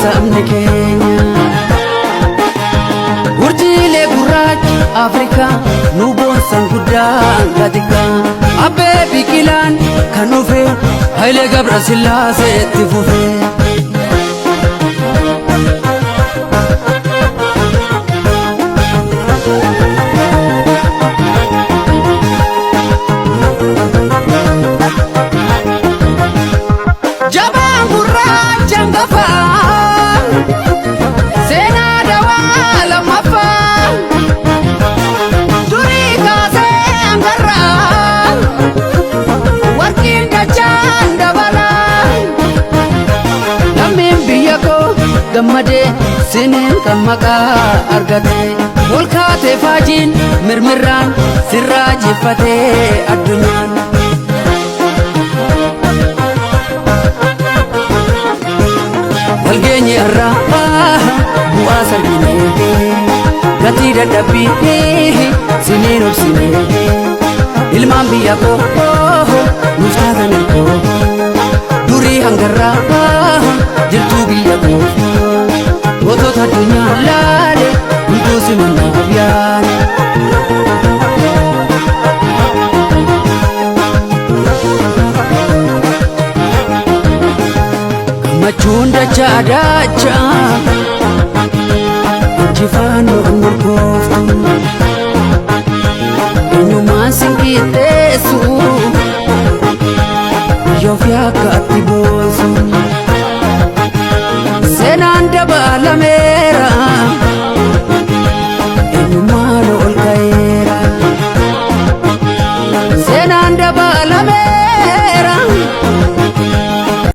sabni keenya urjiilee gurraachi Afrikaa nu boonsan guddaan gatika Abbee Biqilaan kan dhufe Hayilee Gabrasillaasee itti fufe gammadee siniin kan maqaa argate ol kaatee faajiin mirmirraan sirraa jiffatee addunyaan walgeenye irraa bu'aa sarginee gatii dadhabbii siniin obsinee ilmaan biyya koo nuuf taatanii koo durii hangarraa jirtuu biyya koo Gootota addunyaa laale hunduu simannaaf yaale gammachuun dachaa dachaa injifannoon murgooftu eenyummaan sin qixxeessu biyya ofii akka atti boonsu Senaan dabalameera eenyummaan ol ka'eera Senaan dabalameera